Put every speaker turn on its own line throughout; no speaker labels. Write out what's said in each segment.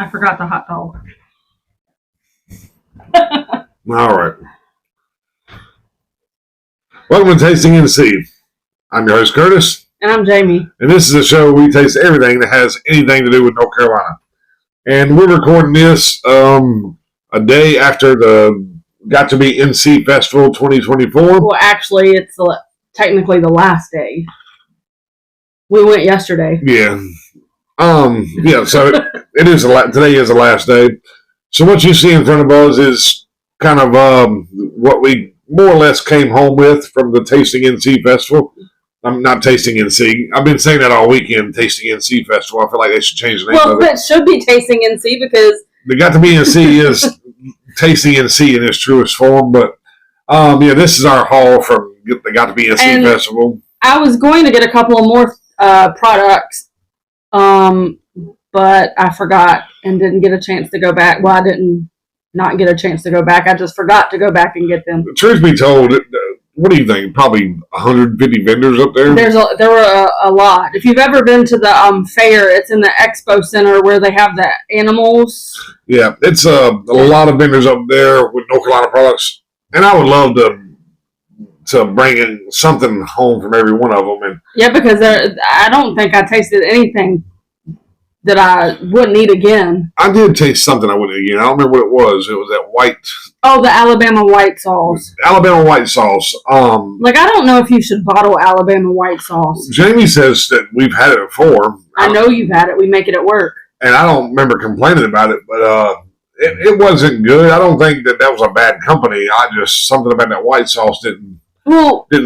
I forgot the hot dog.
All right. Welcome to Tasting NC. I'm your host, Curtis.
And I'm Jamie.
And this is a show where we taste everything that has anything to do with North Carolina. And we're recording this a day after the Got to Be NC Festival 2024.
Well, actually, it's technically the last day. We went yesterday.
Yeah. So it is today is the last day. So what you see in front of us is kind of what we more or less came home with from the Tasting NC Festival. I'm not Tasting NC. I've been saying that all weekend, Tasting NC Festival. I feel like they should change the name of it.
Well, it should be Tasting NC because
the Got to Be NC is Tasting NC in its truest form. But this is our haul from the Got to Be NC Festival.
I was going to get a couple of more products, but I forgot and didn't get a chance to go back. Well, I didn't not get a chance to go back. I just forgot to go back and get them.
Truth be told, what do you think? Probably 150 vendors up there?
There were a lot. If you've ever been to the fair, it's in the expo center where they have the animals.
Yeah, it's a lot of vendors up there with North Carolina products. And I would love to bring in something home from every one of them. And
yeah, because I don't think I tasted anything that I wouldn't eat again.
I did taste something I wouldn't eat again. I don't remember what it was. It was that white.
Oh, the Alabama white sauce.
Alabama white sauce.
I don't know if you should bottle Alabama white sauce.
Jamie says that we've had it before.
I know you've had it. We make it at work.
And I don't remember complaining about it, but it wasn't good. I don't think that was a bad company. Something about that white sauce didn't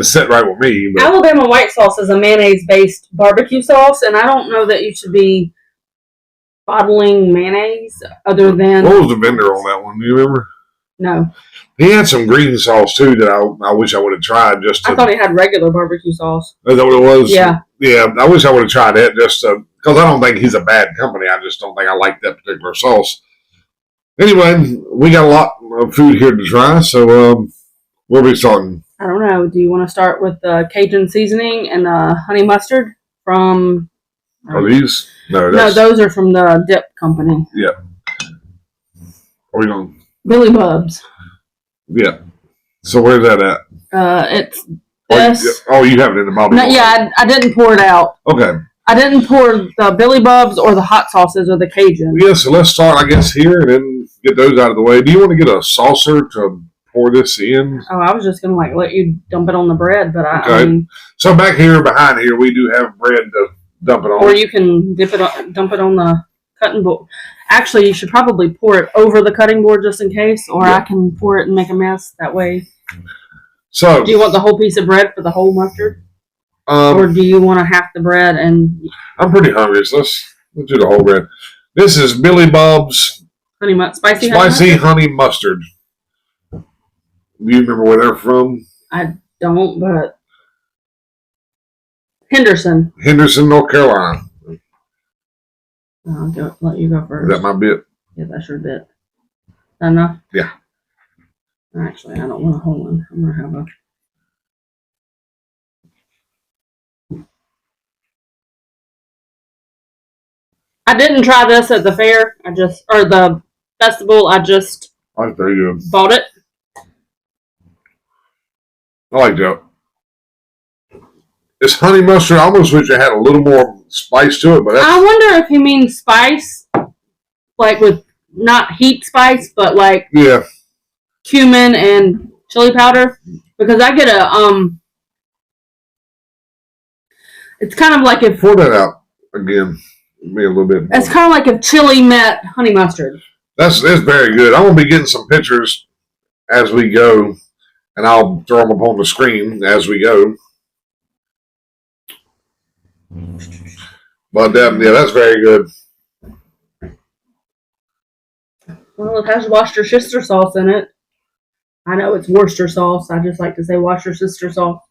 sit right with me. But
Alabama white sauce is a mayonnaise-based barbecue sauce, and I don't know that you should be bottling mayonnaise other than...
What was the vendor on that one? Do you remember?
No.
He had some green sauce, too, that I wish I would have tried.
I thought he had regular barbecue sauce.
Is that what it was?
Yeah.
Yeah, I wish I would have tried that just because I don't think he's a bad company. I just don't think I like that particular sauce. Anyway, we got a lot of food here to try, so where are we starting?
I don't know. Do you want to start with the Cajun seasoning and the honey mustard from...
Are these? No,
those are from the dip company.
Yeah. Are we going?
Billy Bub's.
Yeah. So where's that at?
It's this.
You have it in the bottle.
No, yeah, I didn't pour it out.
Okay.
I didn't pour the Billy Bub's or the hot sauces or the Cajun.
Yeah, so let's start, I guess, here and then get those out of the way. Do you want to get a saucer to pour this in?
Oh, I was just going to let you dump it on the bread, but
I mean... So back here, behind here, we do have bread to dump it on.
Or you can dump it on the cutting board. Actually, you should probably pour it over the cutting board just in case, or I can pour it and make a mess that way.
So,
do you want the whole piece of bread for the whole mustard? Or do you want to half the bread and...
I'm pretty hungry, so let's do the whole bread. This is Billy Bub's
spicy
honey mustard. Do you remember where they're from?
I don't, but... Henderson,
North Carolina.
I'll let you go first.
Is that my bit?
Yeah, that's your bit. Enough?
Yeah.
Actually, I don't want a whole one. I'm going to have a... I didn't try this at the fair. Or the festival.
That's very good.
Bought it.
I like that. This honey mustard, I almost wish it had a little more spice to it, but
I wonder if he means spice, like with not heat spice, but like cumin and chili powder. Because I get it's kind of like if...
Pour that out again. Maybe a little bit more.
It's kind of like if chili met honey mustard.
That's very good. I'm going to be getting some pictures as we go, and I'll throw them up on the screen as we go. But that's very good.
Well, it has Worcestershire sauce in it. I know it's Worcester sauce. I just like to say Worcestershire sauce.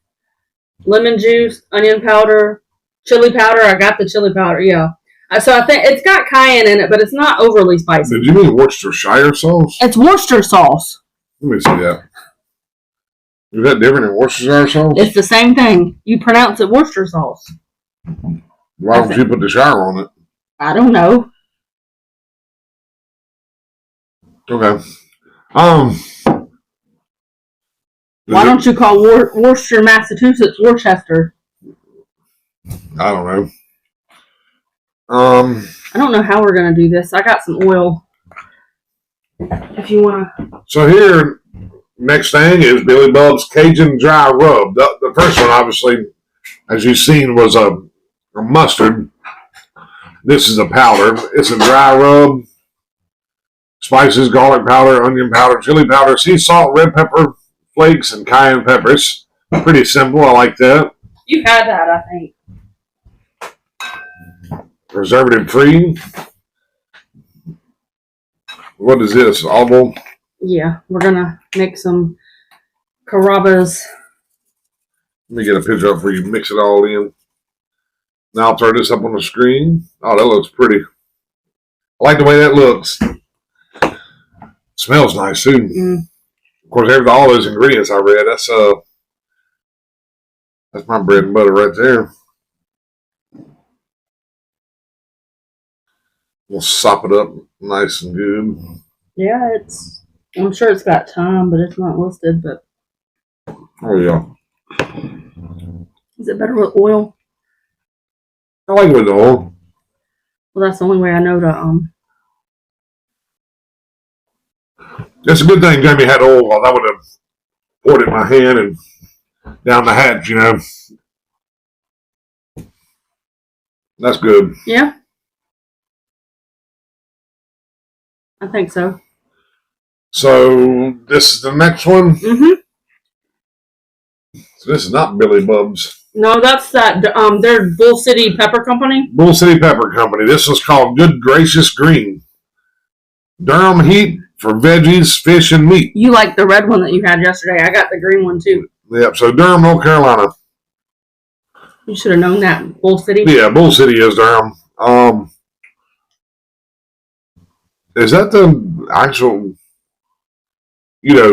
Lemon juice, onion powder, chili powder. I got the chili powder, yeah. So I think it's got cayenne in it, but it's not overly spicy.
Did you mean Worcestershire sauce?
It's Worcester sauce.
Let me see that. Is that different than Worcestershire sauce?
It's the same thing. You pronounce it Worcester sauce.
Why don't you put the shire on it?
I don't know.
Okay.
Why don't you call Worcester, Massachusetts, Worcester?
I don't know.
I don't know how we're gonna do this. I got some oil. If you wanna.
So here, next thing is Billy Bub's Cajun Dry Rub. The first one, obviously, as you've seen, was a mustard. This is a powder. It's a dry rub. Spices, garlic powder, onion powder, chili powder, sea salt, red pepper flakes, and cayenne pepper. It's pretty simple. I like that.
You had that, I think.
Preservative free. What is this? Olive?
Yeah, we're gonna make some Carrabba's.
Let me get a picture up where you mix it all in. Now I'll throw this up on the screen. Oh, that looks pretty. I like the way that looks. Smells nice too. Of course, all those ingredients I read. That's my bread and butter right there. We'll sop it up nice and good.
Yeah, I'm sure it's got time, but it's not listed. But
oh yeah.
Is it better with oil?
I like it with the oil.
Well, that's the only way I know to
It's a good thing Jamie had oil. I would have poured it in my hand and down the hatch, you know. That's good.
Yeah. I think so.
So this is the next one.
Mm-hmm.
So this is not Billy Bub's.
No, that's that. They're Bull City Pepper Company.
Bull City Pepper Company. This was called Good Gracious Green. Durham heat for veggies, fish, and meat.
You like the red one that you had yesterday. I got the green one too.
Yep. So Durham, North Carolina.
You should have known that. Bull City.
Yeah, Bull City is Durham. Is that the actual,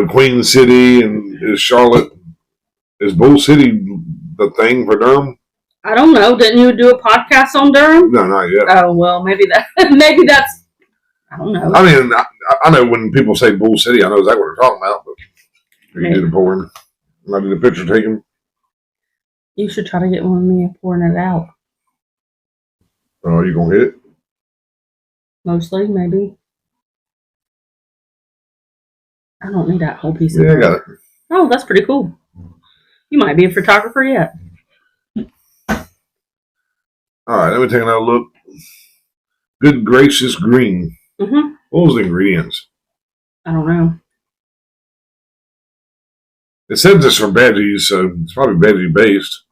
Queen City, and is Charlotte, is Bull City the thing for Durham?
I don't know. Didn't you do a podcast on Durham?
No, not yet.
Oh, well, maybe that's, I don't know.
I mean, I know when people say Bull City, I know exactly what they're talking about, but you do the pouring. And I do the picture taking.
You should try to get one of me pouring it out.
Oh, you gonna hit it?
Mostly, maybe. I don't need that whole piece of
Yeah, I
bread.
got it.
Oh, that's pretty cool. You might be a photographer yet.
All right, let me take another look. Good Gracious Green.
Mm-hmm.
What was the ingredients?
I don't know.
It said this for veggies, so it's probably veggie based.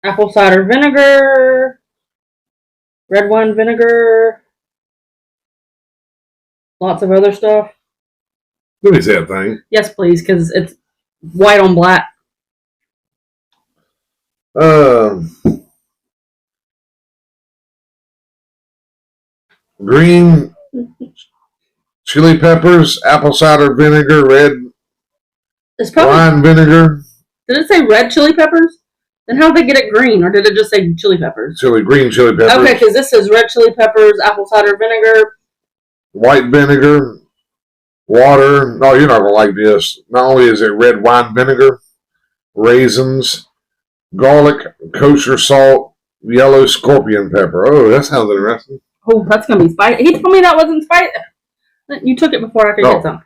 Apple cider vinegar, red wine vinegar, lots of other stuff.
Let me see that thing.
Yes, please, because it's white on black.
Green chili peppers, apple cider vinegar, red
It's probably.
wine vinegar,
Did it say red chili peppers? Then how did they get it green, or did it just say chili peppers?
green chili peppers.
Okay, because this says red chili peppers, apple cider vinegar.
White vinegar, water. No, you're not going to like this. Not only is it red wine vinegar, raisins, garlic, kosher salt, yellow scorpion pepper. Oh, that sounds interesting.
Oh, that's going to be spicy. He told me that wasn't spicy. You took it before I could get some.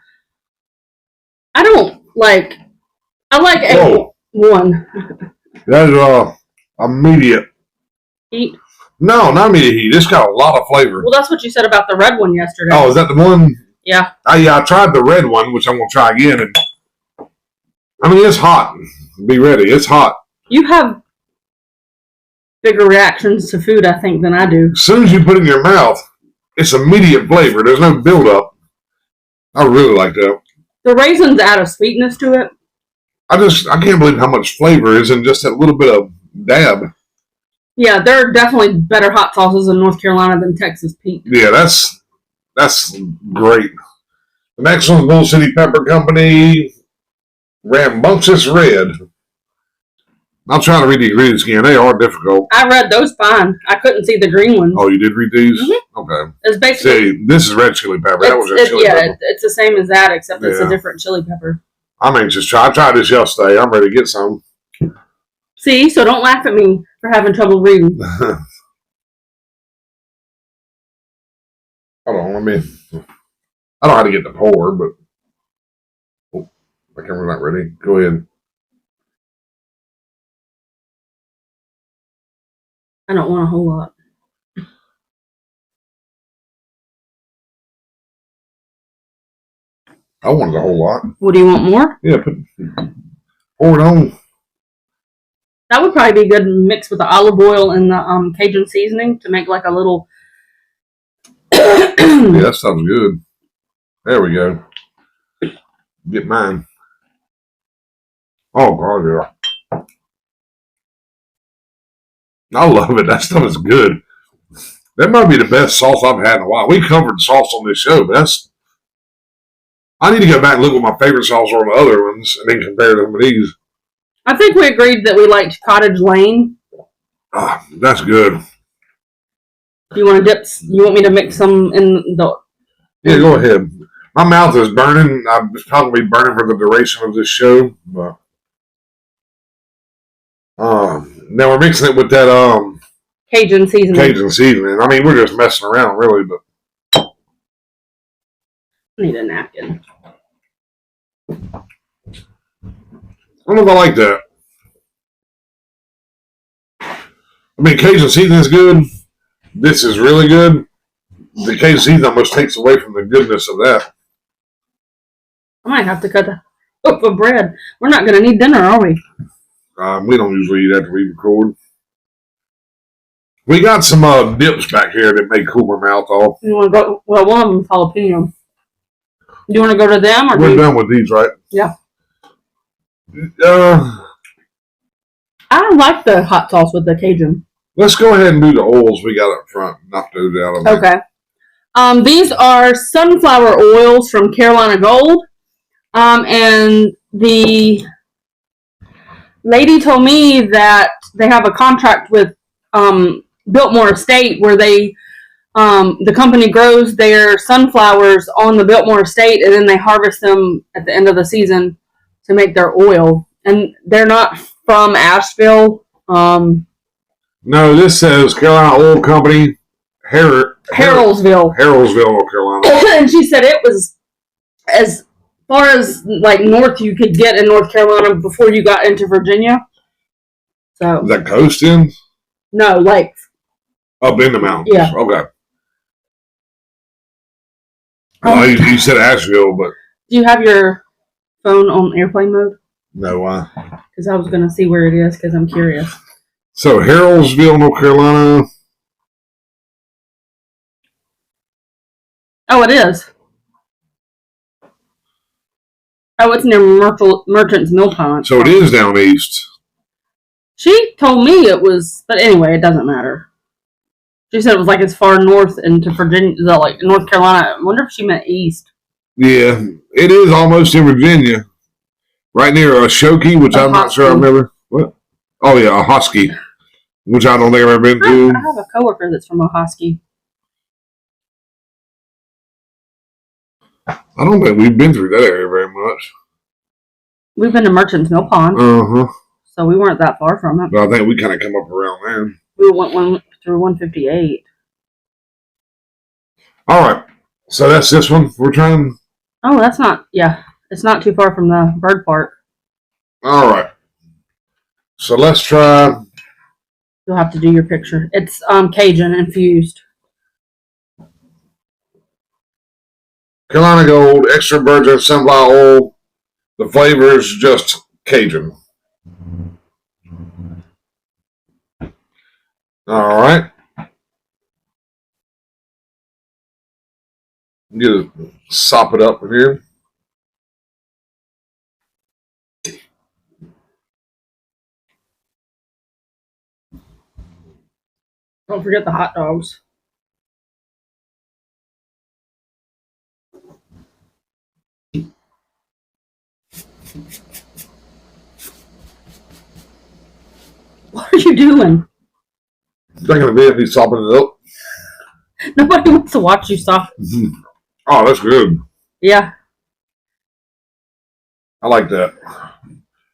I don't like. I like one.
That is immediate
Heat.
No, not immediate heat. It's got a lot of flavor.
Well, that's what you said about the red one yesterday.
Oh, is that the one?
Yeah.
Yeah, I tried the red one, which I'm going to try again. And I mean, it's hot. Be ready. It's hot.
You have bigger reactions to food, I think, than I do.
As soon as you put it in your mouth, it's immediate flavor. There's no build-up. I really like that.
The raisins add a sweetness to it.
I can't believe how much flavor is in just that little bit of dab.
Yeah, there are definitely better hot sauces in North Carolina than Texas Pete.
Yeah, that's great. The next one's Bull City Pepper Company, Rambunctious Red. I'll try to read the ingredients again. They are difficult.
I read those fine. I couldn't see the green ones.
Oh, you did read these?
Mm-hmm.
Okay.
It's basically.
See, this is red chili pepper. That was just chili pepper.
It's the same as that, except it's
Yeah.
a different chili pepper.
I'm anxious to try. I tried this yesterday. I'm ready to get some.
See, so don't laugh at me for having trouble reading.
Hold on, let me. I don't know how to get the pour, but. Oh, my camera's not ready. Go ahead.
I don't want a whole lot.
I wanted a whole lot.
What do you want more?
Yeah, pour it on.
That would probably be good mixed with the olive oil and the Cajun seasoning to make like a little.
Yeah, that sounds good. There we go. Get mine. Oh, God, yeah. I love it. That stuff is good. That might be the best sauce I've had in a while. We covered sauce on this show, but I need to go back and look what my favorite sauce are on the other ones and then compare them with these.
I think we agreed that we liked Cottage Lane.
Ah, that's good.
You want to dip? You want me to mix some in the?
Yeah, go ahead. My mouth is burning. I'm probably burning for the duration of this show, but now we're mixing it with that
Cajun seasoning.
Cajun seasoning. I mean, we're just messing around, really, but
I need a napkin.
I don't know if I like that. I mean, Cajun seasoning is good. This is really good. The Cajun seasoning almost takes away from the goodness of that.
I might have to cut a loaf of bread. We're not going to need dinner, are we?
We don't usually eat after we record. We got some dips back here that may cool my mouth off.
You want to go? Well, one of them's jalapeno. Do you want to go to them, or
we're done with these, right?
Yeah.
I
don't like the hot sauce with the Cajun.
Let's go ahead and do the oils we got up front. Knock those out of
there. Okay. These are sunflower oils from Carolina Gold. And the lady told me that they have a contract with Biltmore Estate where they the company grows their sunflowers on the Biltmore Estate and then they harvest them at the end of the season to make their oil. And they're not from Asheville.
No, this says Carolina Oil Company,
Harrellsville,
North Carolina.
And she said it was as far as like north you could get in North Carolina before you got into Virginia. So
is that coasting?
No, like
up in the mountains.
Yeah.
Okay. You said Asheville, but
do you have your phone on airplane mode?
No, why?
Because I was going to see where it is because I'm curious.
So Harrellsville, North Carolina.
Oh, it is. Oh, it's near Merchant's Mill Pond.
So it is down east.
She told me it was, but anyway, it doesn't matter. She said it was like as far north into Virginia, like North Carolina. I wonder if she meant east.
Yeah, it is almost in Virginia. Right near Ashoki, which I'm not sure I remember. What? Oh, yeah, Ahoskie, which I don't think I've ever been to.
I have a coworker that's from Ahoskie.
I don't think we've been through that area very much.
We've been to Merchant's Mill Pond.
Uh-huh.
So we weren't that far from it.
But I think we kind of come up around there.
We went through 158.
All right. So that's this one we're trying.
Oh, that's not, yeah. It's not too far from the bird park.
All right. So let's try.
You'll have to do your picture. It's Cajun infused.
Carolina Gold, extra virgin sunflower oil. The flavor is just Cajun. All right. Get sop it up here.
Don't forget the hot dogs. What are you doing?
Drinking a beer, he's sopping it up.
Nobody wants to watch you stop.
Oh, that's good.
Yeah.
I like that.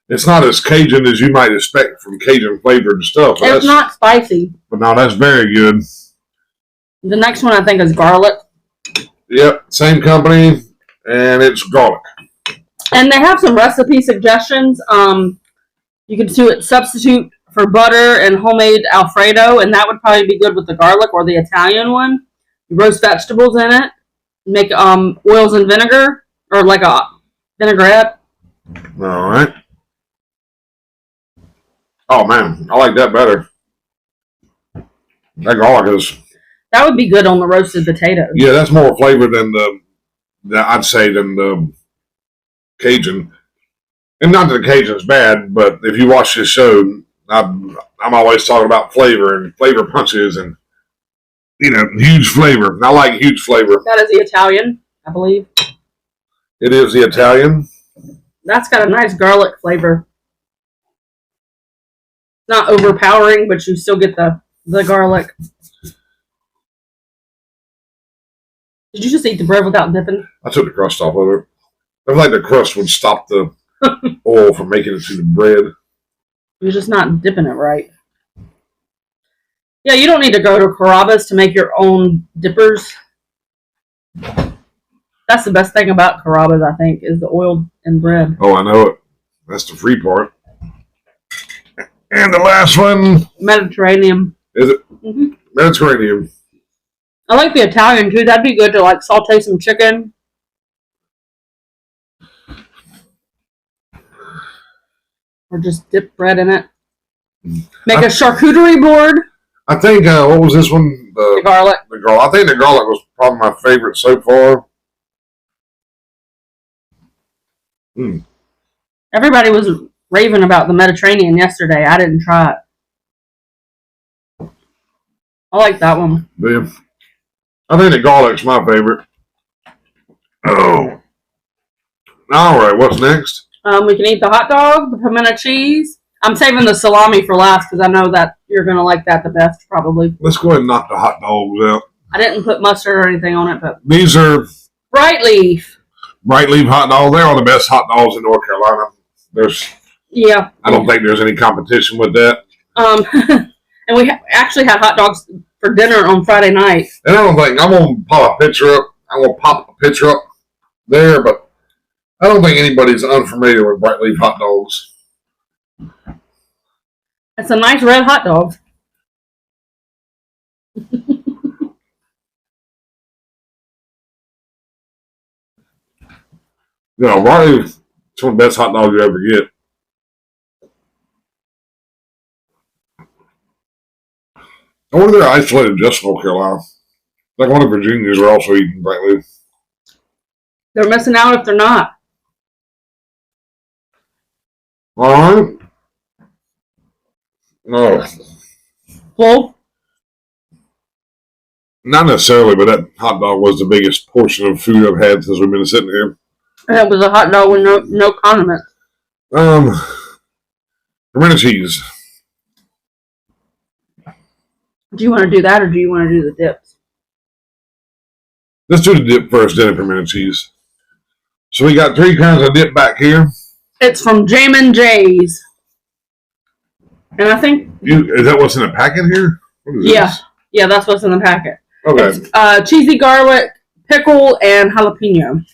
It's not as Cajun as you might expect from Cajun flavored stuff.
It's not spicy.
But no, that's very good.
The next one I think is garlic.
Yep, same company, and it's garlic.
And they have some recipe suggestions. You can do it substitute for butter and homemade Alfredo, and that would probably be good with the garlic or the Italian one. You roast vegetables in it. Make oils and vinegar, or like a vinaigrette.
All right. Oh man, I like that better. That garlic is.
That would be good on the roasted potatoes.
Yeah, that's more flavor than I'd say than the Cajun. And not that the Cajun's bad, but if you watch this show, I'm always talking about flavor and flavor punches and huge flavor. I like huge flavor.
That is the Italian, I believe.
It is the Italian.
That's got a nice garlic flavor. Not overpowering, but you still get the garlic. Did you just eat the bread without dipping?
I took the crust off of it. I feel like the crust would stop the oil from making it to the bread.
You're just not dipping it right. Yeah, you don't need to go to Carrabba's to make your own dippers. That's the best thing about Carrabba's, I think, is the oil and bread.
Oh, I know it. That's the free part. And the last one.
Mediterranean.
Is it?
Mm-hmm.
Mediterranean.
I like the Italian, too. That'd be good to, like, saute some chicken. Or just dip bread in it. Make a charcuterie board.
I think, what was this one?
The garlic.
The garlic. I think the garlic was probably my favorite so far.
Everybody was raving about the Mediterranean yesterday. I didn't try it. I like that one.
Yeah. I think the garlic's my favorite. Oh. All right, what's next?
We can eat the hot dog, the pimento cheese. I'm saving the salami for last because I know that you're going to like that the best, probably.
Let's go ahead and knock the hot dogs out.
I didn't put mustard or anything on it, but
These are
Bright Leaf.
Bright Leaf hot dogs. They are the best hot dogs in North Carolina. I don't think there's any competition with that.
And we actually had hot dogs for dinner on Friday night.
And I don't think I'm gonna pop a picture up. I'm gonna pop a picture up there, but I don't think anybody's unfamiliar with Bright Leaf hot dogs.
It's a nice red hot dog.
Bright Leaf is one of the best hot dogs you ever get. I wonder if they're isolated just North Carolina. Like one of Virginia's are also eating Bright Leaf.
They're missing out if they're not.
All right. No.
Full?
Not necessarily, but that hot dog was the biggest portion of food I've had since we've been sitting here.
And it was a hot dog with no condiments.
Pimento cheese.
Do you want to do that or do you want to do the dips?
Let's do the dip first, then the pimento cheese. So we got 3 kinds of dip back here.
It's from Jamin J's. And I think...
Is that what's in the packet here? What is this?
Yeah, that's what's in the packet.
Okay.
It's cheesy garlic, pickle, and jalapeno.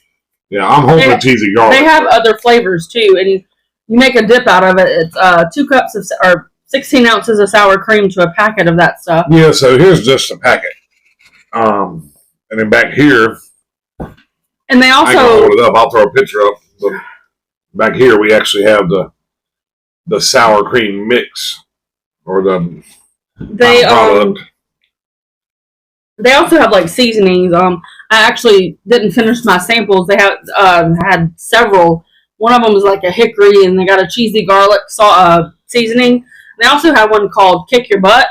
Yeah, I'm hoping cheesy garlic.
They have other flavors, too. And you make a dip out of it. It's 2 cups of... or 16 ounces of sour cream to a packet of that stuff.
Yeah, so here's just a packet. And then back here...
And they also...
I can hold it up. I'll throw a picture up. But back here, we actually have the sour cream mix. Or the product.
They also have, like, seasonings. I actually didn't finish my samples. They had several. One of them was, like, a hickory, and they got a cheesy garlic seasoning. They also have one called Kick Your Butt.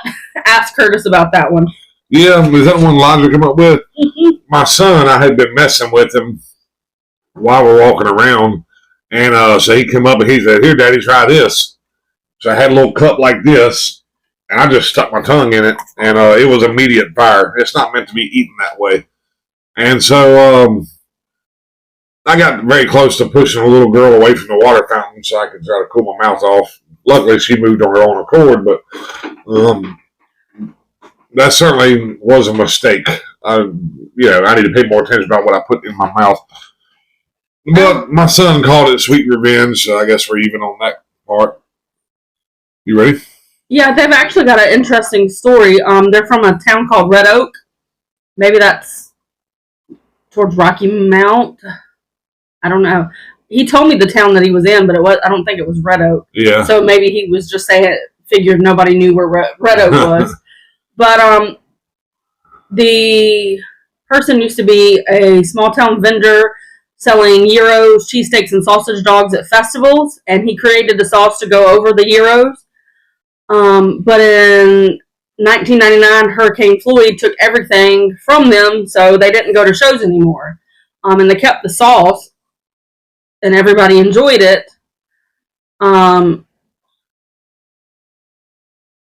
Ask Curtis about that one.
Yeah, is that one Elijah come up with?
Mm-hmm.
My son, I had been messing with him while we're walking around. And so he came up and he said, "Here, Daddy, try this." So I had a little cup like this, and I just stuck my tongue in it, and it was immediate fire. It's not meant to be eaten that way. And so I got very close to pushing a little girl away from the water fountain so I could try to cool my mouth off. Luckily, she moved on her own accord, but that certainly was a mistake. I need to pay more attention about what I put in my mouth. But my son called it sweet revenge, so I guess we're even on that part. You ready?
Yeah, they've actually got an interesting story. They're from a town called Red Oak. Maybe that's towards Rocky Mount. I don't know. He told me the town that he was in, but I don't think it was Red Oak.
Yeah.
So maybe he was just figured nobody knew where Red Oak was. But the person used to be a small town vendor selling gyros, cheesesteaks, and sausage dogs at festivals, and he created the sauce to go over the gyros. But in 1999, Hurricane Floyd took everything from them, so they didn't go to shows anymore. And they kept the sauce, and everybody enjoyed it.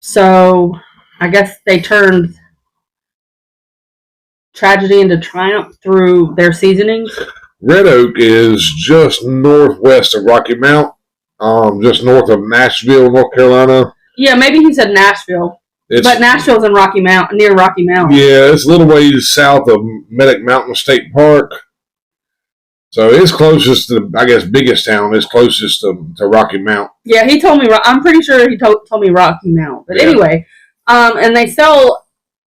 So I guess they turned tragedy into triumph through their seasonings.
Red Oak is just northwest of Rocky Mount, just north of Nashville, North Carolina.
Yeah, maybe he said Nashville. But Nashville's in Rocky Mount, near Rocky Mount.
Yeah, it's a little ways south of Medic Mountain State Park. So it's closest to, I guess, biggest town is closest to Rocky Mount.
Yeah, he told me, I'm pretty sure he told me Rocky Mount. But anyway, and they sell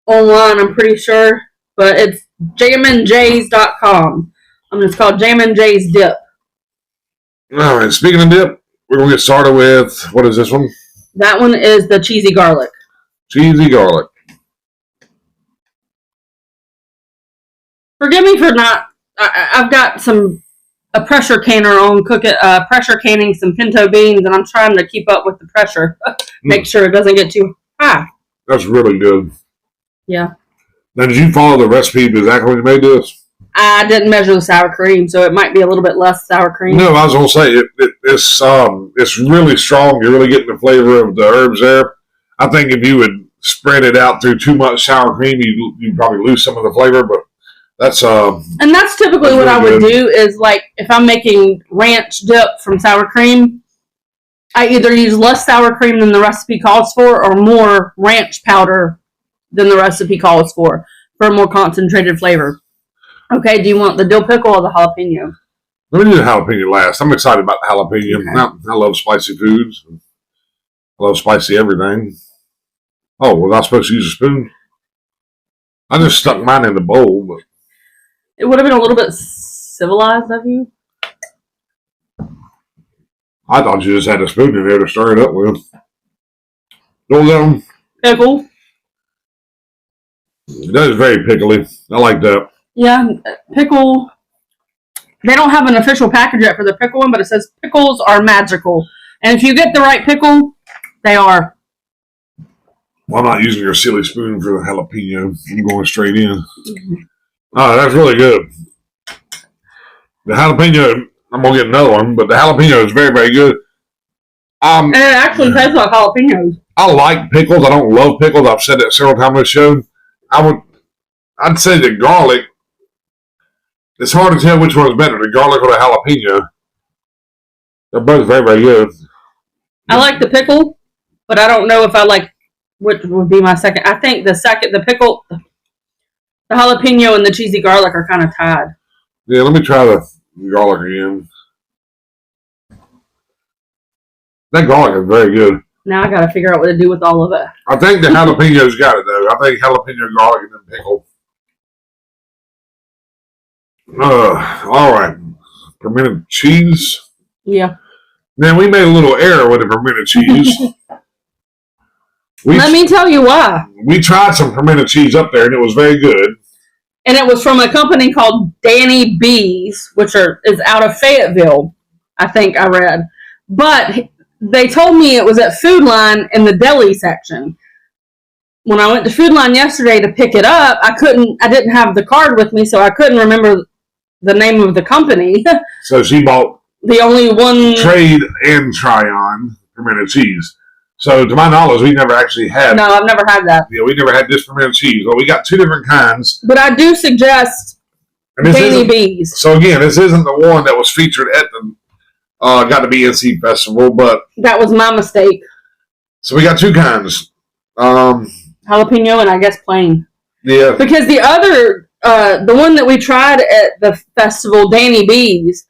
online, I'm pretty sure, but it's jamandjays.com. It's called Jammin' Jay's Dip.
All right, speaking of dip, we're going to get started with, what is this one?
That one is the cheesy garlic.
Cheesy garlic.
Forgive me for not, I've got a pressure canner on pressure canning some pinto beans, and I'm trying to keep up with the pressure. Make sure it doesn't get too high.
That's really good.
Yeah.
Now, did you follow the recipe exactly when you made this?
I didn't measure the sour cream, so it might be a little bit less sour cream.
No, I was going to say, it's really strong. You're really getting the flavor of the herbs there. I think if you would spread it out through too much sour cream, you'd probably lose some of the flavor, but that's and
that's typically what I would do is, like, if I'm making ranch dip from sour cream, I either use less sour cream than the recipe calls for or more ranch powder than the recipe calls for a more concentrated flavor. Okay, do you want the dill pickle or the jalapeno?
Let me do the jalapeno last. I'm excited about the jalapeno. Okay. I love spicy foods. I love spicy everything. Oh, was I supposed to use a spoon? I just stuck mine in the bowl, but
it would have been a little bit civilized of you.
I thought you just had a spoon in there to stir it up with. Go down.
Pickle.
That is very pickly. I like that.
Yeah, pickle. They don't have an official package yet for the pickle one, but it says pickles are magical. And if you get the right pickle, they are.
Well, I'm not using your silly spoon for the jalapeno. I'm going straight in. Mm-hmm. Oh, that's really good. The jalapeno, I'm going to get another one, but the jalapeno is very, very good.
And it actually tastes like jalapenos.
I like pickles. I don't love pickles. I've said that several times on the show. I'd say the garlic, it's hard to tell which one is better, the garlic or the jalapeno. They're both very, very good.
I like the pickle, but I don't know if I like which would be my second. I think the pickle, the jalapeno and the cheesy garlic are kind of tied.
Yeah, let me try the garlic again. That garlic is very good.
Now I got to figure out what to do with all of it.
I think the jalapenos got it, though. I think jalapeno, garlic, and then pickle. All right. Fermented cheese.
Yeah.
Man, we made a little error with the fermented cheese.
Let me tell you why.
We tried some fermented cheese up there, and it was very good.
And it was from a company called Danny B's, which is out of Fayetteville, I think I read. But they told me it was at Food Line in the deli section. When I went to Food Line yesterday to pick it up, I didn't have the card with me, so I couldn't remember the name of the company.
So she bought
the only one
Trade and Tryon fermented cheese. So to my knowledge, we never actually had.
No, I've never had that.
Yeah, we never had this pimento cheese. Well, we got two different kinds.
But I do suggest Danny B's.
So again, this isn't the one that was featured at the Got to Be NC Festival, but
that was my mistake.
So we got two kinds.
Jalapeno and I guess plain.
Yeah.
Because the other, the one that we tried at the festival, Danny B's,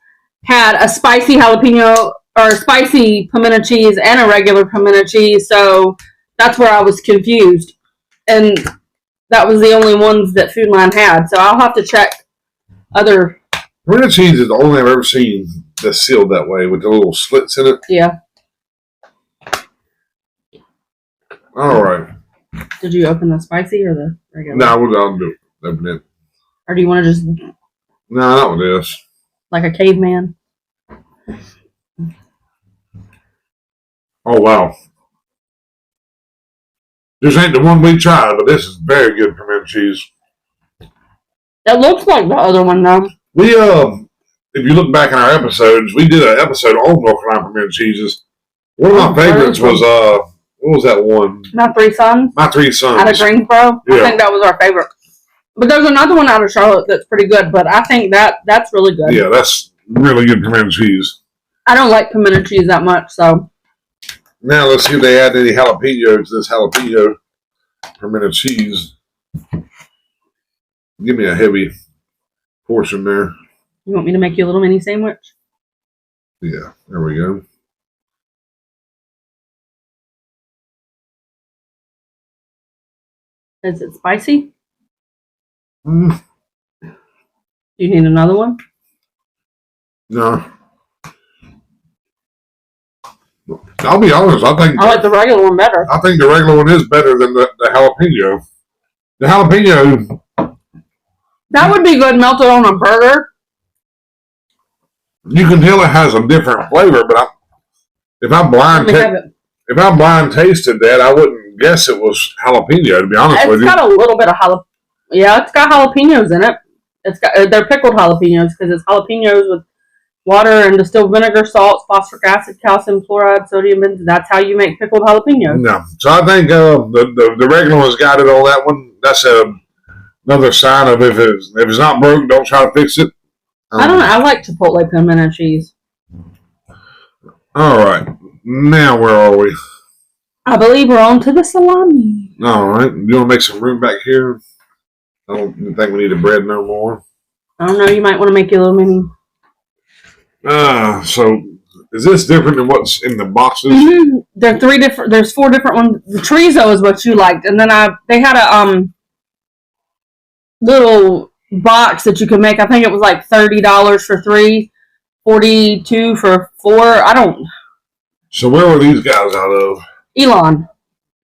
had a spicy jalapeno or spicy pimento cheese and a regular pimento cheese. So that's where I was confused. And that was the only ones that Food Line had. So I'll have to check other.
Pimento cheese is the only I've ever seen that's sealed that way with the little slits in it.
Yeah.
All right.
Did you open the spicy or the regular?
No, I'll do it. Open it.
Or do you want to just
No, not with this.
like a caveman?
Oh wow. This ain't the one we tried, but this is very good pimento cheese.
It looks like the other one though.
We if you look back in our episodes, we did an episode on North Carolina pimento cheeses. One of my favorites was what was that one?
My Three Sons.
My Three Sons.
Out of Greensboro.
Yeah.
I think that was our favorite. But there's another one out of Charlotte that's pretty good, but I think that's really good.
Yeah, that's really good pimento cheese.
I don't like pimento cheese that much, so.
Now let's see if they add any jalapeno to this jalapeno pimento cheese. Give me a heavy portion there.
You want me to make you a little mini sandwich?
Yeah, there we go.
Is it spicy?
Mm,
Do you need another one?
no. I'll be honest, I
like the regular one better.
I think the regular one is better than the jalapeno. The jalapeno,
That would be good melted on a burger.
you can tell it has a different flavor, but if I blind tasted that, I wouldn't guess it was jalapeno. To be honest with you,
It's got a little bit of jalapeno. Yeah, it's got jalapenos in it. They're pickled jalapenos because it's jalapenos with water and distilled vinegar, salt, phosphoric acid, calcium chloride, sodium. That's how you make pickled jalapenos.
no. So I think the regular one's got it on that one. That's another sign of if it's not broke, don't try to fix it.
I don't know. I like Chipotle pimento cheese.
All right, now where are we?
I believe we're on to the salami.
All right, you want to make some room back here? I don't think we need the bread no more.
I don't know. You might want to make your little mini.
So is this different than what's in the boxes?
Mm-hmm. There's 4 different ones. The chorizo is what you liked, and then they had a little box that you could make. I think it was like $30 for 3, $42 for 4. I don't.
So where were these guys out of?
Elon.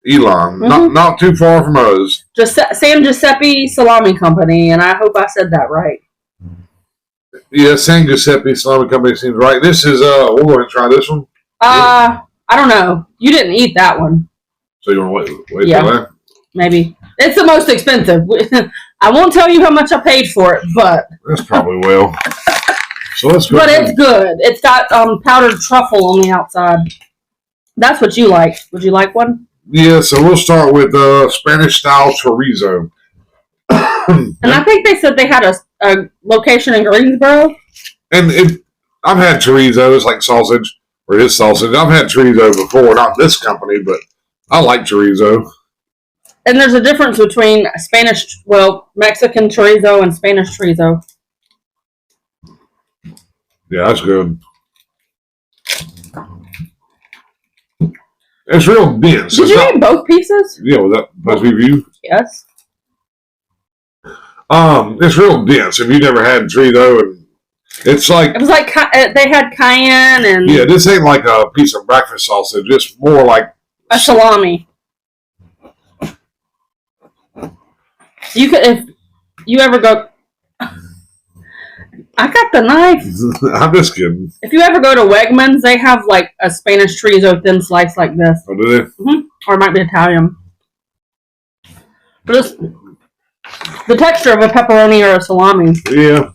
Mm-hmm. Not too far from us.
San Giuseppe Salami Company, and I hope I said that right.
Yeah, San Giuseppe Salami Company seems right. This is we'll go ahead and try this one.
I don't know. You didn't eat that one.
So you want to wait
yeah,
till that?
Maybe. It's the most expensive. I won't tell you how much I paid for it, but
that's probably well. So let's go.
But it's good. It's got powdered truffle on the outside. That's what you like. Would you like one?
Yeah, so we'll start with Spanish style chorizo.
And I think they said they had a location in Greensboro.
And I've had chorizo. It's like sausage, or it is sausage. I've had chorizo before, not this company, but I like chorizo.
And there's a difference between Mexican chorizo and Spanish chorizo.
Yeah, that's good. It's real dense.
Did you eat both pieces?
Yeah, was that supposed to be you?
Yes.
It's real dense. If you never had chorizo, and it's like
it was like they had cayenne and
this ain't like a piece of breakfast sausage. It's more like
a salami. You could if you ever go. I got the knife.
I'm just kidding.
If you ever go to Wegmans, they have like a Spanish chorizo thin slice like this.
Oh, do they?
Mm-hmm. Or it might be Italian. But it's the texture of a pepperoni or a salami.
Yeah.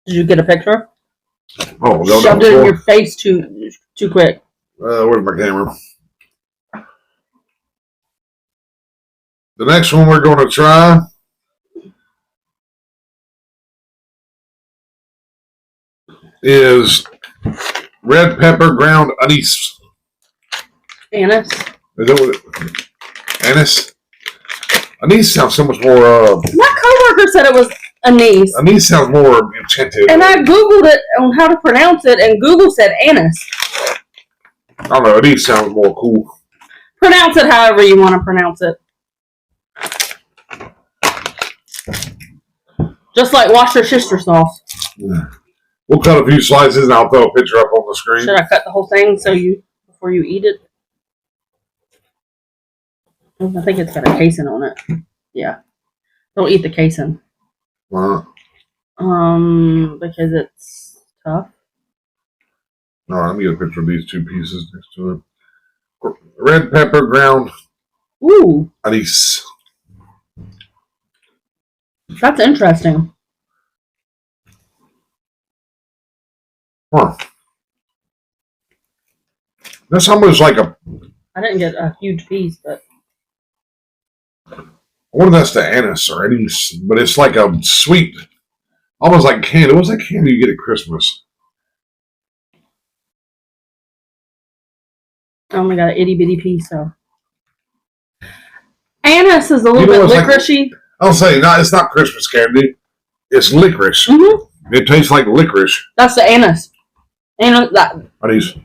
Did you get a picture?
Oh, no,
Shoved it in your face too quick.
Where's my camera? The next one we're going to try is red pepper ground anise.
Anise.
Is that what it, anise? Anise sounds so much more.
My coworker said it was anise.
Anise sounds more enchanted.
And I Googled it on how to pronounce it, and Google said anise.
I don't know. Anise sounds more cool.
Pronounce it however you want to pronounce it. Just like Worcestershire sauce.
We'll cut a few slices and I'll throw a picture up on the screen.
Should I cut the whole thing before you eat it? I think it's got a casing on it. Yeah. Don't eat the casing.
Why not?
Because it's tough.
All right, let me get a picture of these two pieces next to it. Red pepper ground
Ooh,
anise.
that's interesting.
Huh. That's almost like a.
I didn't get a huge piece, but
I wonder if that's the anise or anise, but it's like a sweet, almost like candy. What's that candy you get at Christmas?
I only got an itty bitty piece, so. Anise is a little
You know
bit
what's like-
licoricey.
I'll say, no, it's not Christmas candy. It's licorice.
Mm-hmm.
It tastes like licorice.
That's the anise.
Anise.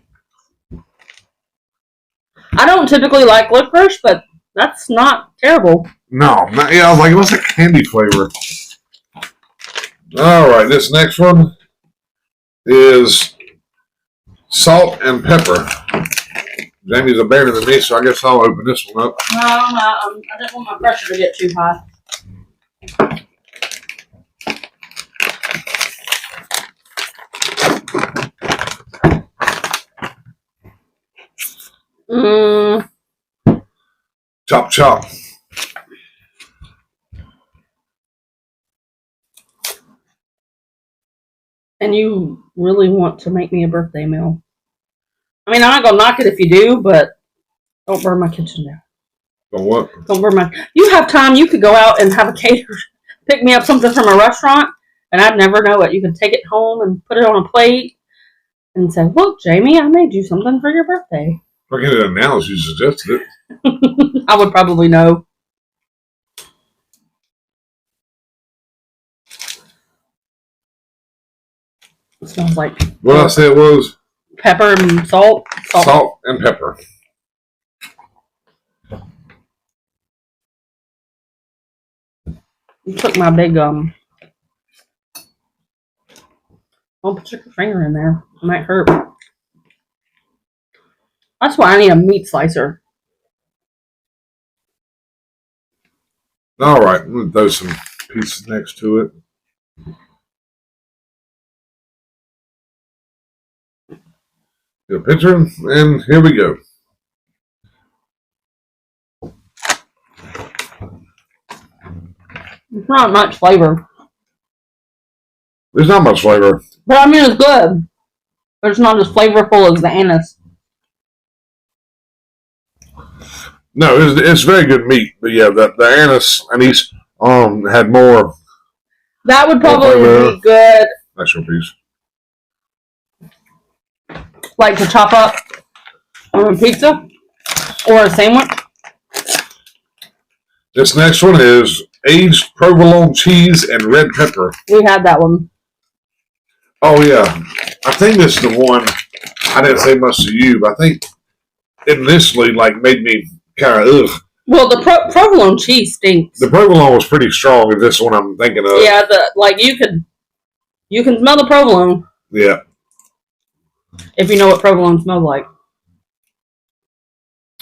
I don't typically like licorice, but that's not terrible.
No, yeah, I was like, what's the candy flavor? All right, this next one is salt and pepper. Jamie's abandoning me, so I guess I'll open this one up.
No, I didn't want my pressure to get too high.
Chop, chop.
And you really want to make me a birthday meal. I mean, I'm not going to knock it if you do, but don't burn my kitchen down.
So what?
Don't burn my... You have time, you could go out and have a caterer pick me up something from a restaurant, and I'd never know it. You could take it home and put it on a plate and say, look, Jamie, I made you something for your birthday.
If I get it announced, you suggested it.
I would probably know. It smells like
What I said was
pepper and salt.
salt and pepper.
You took my big Don't put your finger in there. It might hurt. That's why I need a meat slicer.
All right, I'm going to throw some pieces next to it. Get a picture, and here we go.
It's not much flavor.
There's not much flavor.
But I mean, it's good. But it's not as flavorful as the anise.
No, it's very good meat, but yeah, the anise had more.
That would
flavor.
probably be good,
Nice little piece.
like to chop up on a pizza or a sandwich.
This next one is aged provolone cheese and red pepper.
We had that one.
Oh yeah, I think this is the one. I didn't say much to you, but I think initially made me kind of ugh.
Well, the provolone cheese stinks.
The provolone was pretty strong. If this one I'm thinking of.
Yeah, you can smell the provolone
Yeah.
if you know what provolone smells like.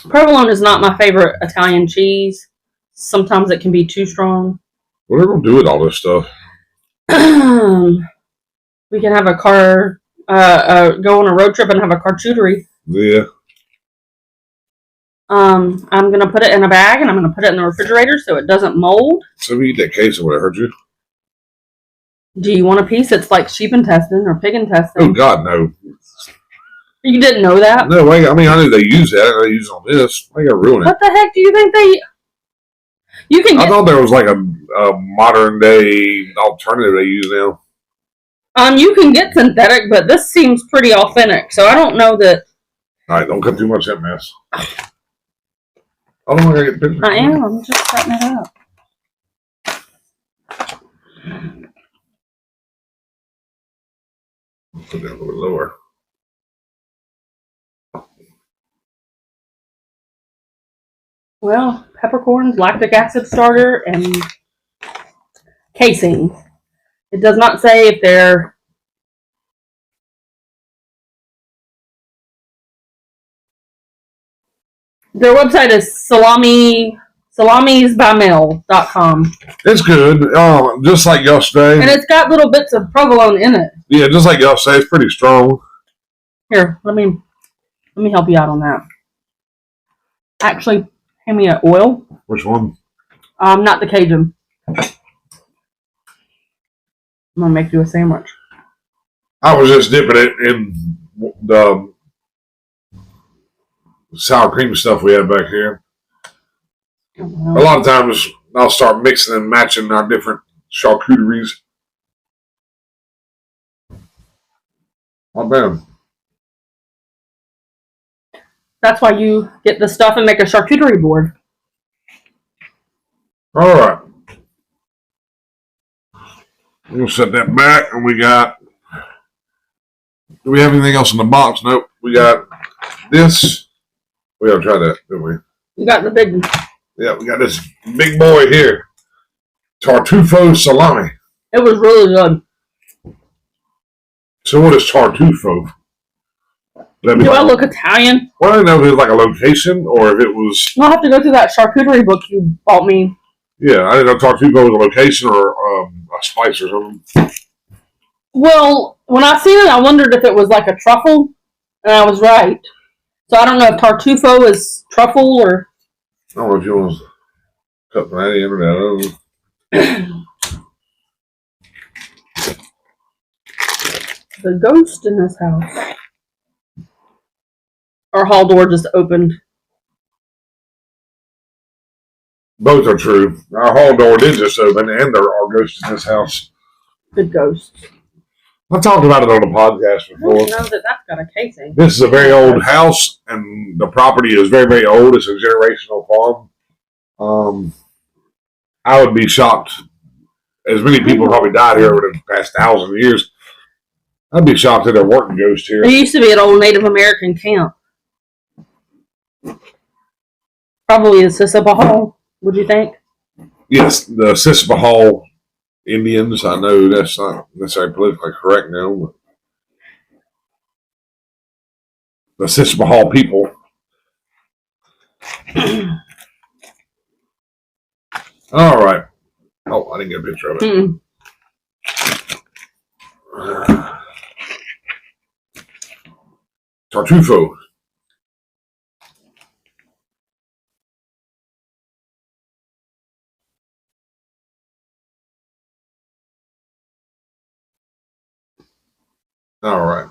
Provolone is not my favorite Italian cheese. Sometimes it can be too strong.
What are we gonna do with all this stuff?
We can have a go on a road trip and have a charcuterie.
Yeah.
I'm gonna put it in a bag and I'm gonna put it in the refrigerator so it doesn't mold.
So we eat that queso, would it hurt you?
Do you want a piece? It's like sheep intestine or pig
Oh
intestine.
God, no.
You didn't know that?
No, I knew they used that. They use it on this. I got to ruin it.
What the heck do you think they? You can.
I thought there was like a modern day alternative they use now.
You can get synthetic, but this seems pretty authentic. So I don't know that.
All right, don't cut too much of that mess. I don't want to get pictures.
I am. I'm just cutting it up.
Put that a little bit lower.
Well, peppercorns, lactic acid starter, and casing. It does not say if they're. Their website is salamisbymail.com.
It's good. Just like yesterday.
And it's got little bits of provolone in it.
Yeah, just like yesterday. It's pretty strong.
Here, let me help you out on that. Actually, hand me an oil.
Which one?
Not the Cajun. I'm gonna make you a sandwich.
I was just dipping it in the sour cream stuff we had back here. A lot of times I'll start mixing and matching our different charcuteries. Not bad.
That's why you get the stuff and make a charcuterie board.
All right. We'll set that back, and we got. Do we have anything else in the box? Nope. We got this. We gotta try that, didn't we?
You got the big.
Yeah, we got this big boy here. Tartufo salami.
It was really good.
So what is Tartufo?
Do I look Italian?
Well, I don't know if it was like a location or if it was.
I'll have to go through that charcuterie book you bought me.
Yeah, I didn't know Tartufo was a location or a spice or something.
Well, when I seen it, I wondered if it was like a truffle, and I was right. So I don't know if Tartufo is truffle or.
I don't know if you want to cut from the internet.
The ghost in this house. Our hall door just opened.
Both are true. Our hall door did just open, and there are ghosts in this house.
The ghost.
I talked about it on the podcast
I
before.
don't know that that's got a casing.
This is a very old house, and the property is very, very old. It's a generational farm. I would be shocked. As many people probably died here over the past 1,000 years. I'd be shocked that there weren't ghosts here.
There used to be an old Native American camp. Probably the Sissebahaw, would you think?
Yes, the Sissebahaw Indians. I know that's not necessarily politically correct now, but the Sissebahaw people. All right. Oh, I didn't get a picture of it. Tartufo. All right.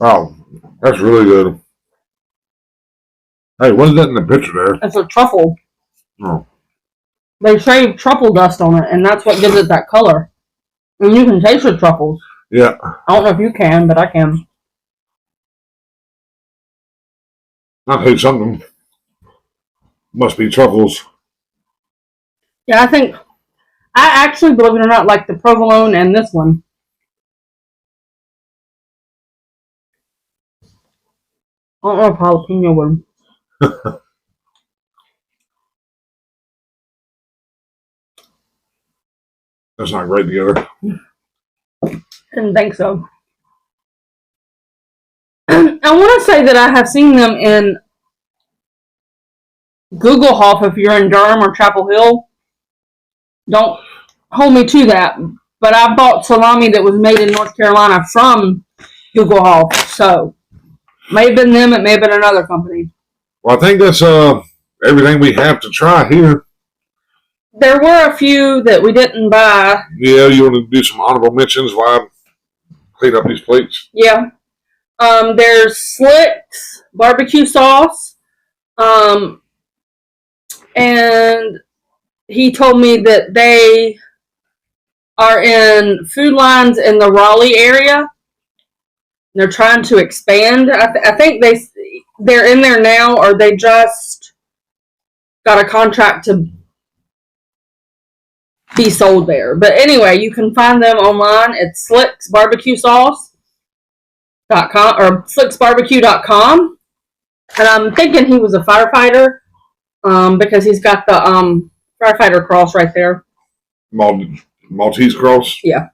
Wow, that's really good. Hey, what is that in the picture there?
It's a truffle.
Oh.
They shave truffle dust on it, and that's what gives it that color. And you can taste the truffles.
Yeah.
I don't know if you can, but I can.
I hate something. Must be truffles.
Yeah, I actually, believe it or not, like the provolone and this one. I don't know if jalapeno would.
That's not great together.
Didn't think so. I want to say that I have seen them in Googlehoff if you're in Durham or Chapel Hill. Don't hold me to that. But I bought salami that was made in North Carolina from Googlehoff. So, may have been them, it may have been another company.
Well, I think that's everything we have to try here.
there were a few that we didn't buy.
Yeah, you want to do some honorable mentions while I clean up these plates?
Yeah. There's Slicks barbecue sauce. And he told me that they are in Food Lines in the Raleigh area. They're trying to expand. I think they're in there now, or they just got a contract to be sold there. But anyway, you can find them online at slicksbarbecue.com or slicksbarbecue.com. And I'm thinking he was a firefighter because he's got the firefighter cross right there.
Maltese cross?
Yeah.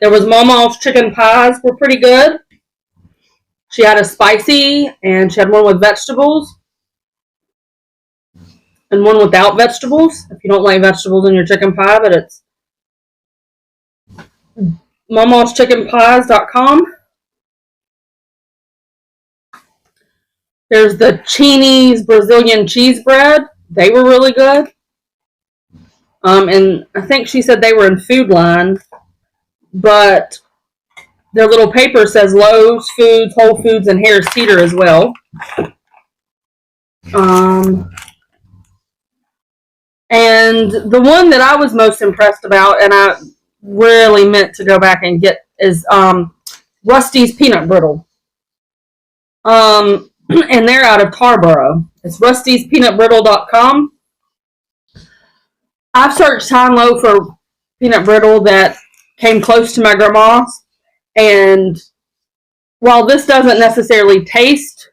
There was Mama's chicken pies were pretty good. She had a spicy and she had one with vegetables and one without vegetables. If you don't like vegetables in your chicken pie, but it's mama'schickenpies.com. There's the Chini's Brazilian cheese bread. They were really good. And I think she said they were in Food Line, but their little paper says Lowe's, Foods, Whole Foods, and Harris Teeter as well. And the one that I was most impressed about, and I really meant to go back and get, is Rusty's Peanut Brittle. And they're out of Tarboro. It's rustyspeanutbrittle.com. I've searched high and low for peanut brittle that came close to my grandma's, and while this doesn't necessarily taste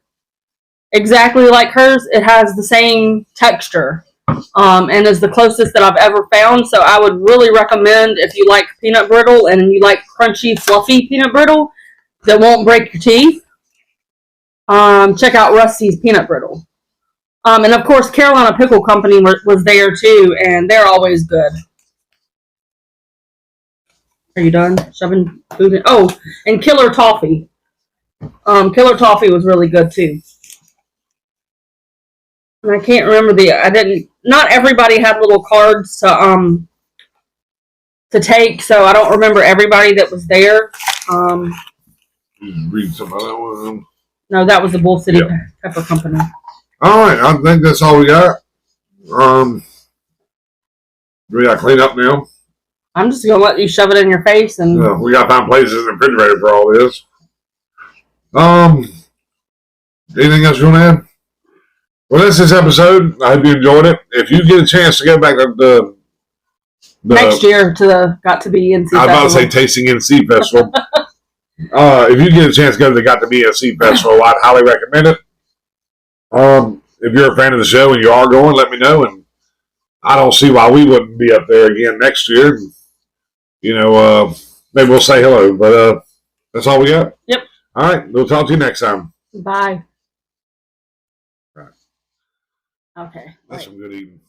exactly like hers, it has the same texture, and is the closest that I've ever found. So I would really recommend, if you like peanut brittle and you like crunchy, fluffy peanut brittle that won't break your teeth, check out Rusty's Peanut Brittle. And of course, Carolina Pickle Company was there too, and they're always good. Are you done shoving food in? Oh, and Killer Toffee. Killer Toffee was really good too. And I can't remember not everybody had little cards to take, so I don't remember everybody that was there.
Read some of that one.
No, that was the Bull City Pepper Company.
All right, I think that's all we got. We got to clean up now.
I'm just gonna let you shove it in your face, and
we got to find places in the refrigerator for all this. Anything else you want to add? Well, that's this episode. I hope you enjoyed it. If you get a chance to go back to the
next year to the Got to Be NC Festival.
I was about to say Tasting NC Festival. If you get a chance to go to the Got to Be NC Festival, I'd highly recommend it. If you're a fan of the show and you are going, let me know. And I don't see why we wouldn't be up there again next year. You know, maybe we'll say hello. But that's all we got.
Yep.
All right. We'll talk to you next time.
Bye.
Right.
Okay.
That's some good eating.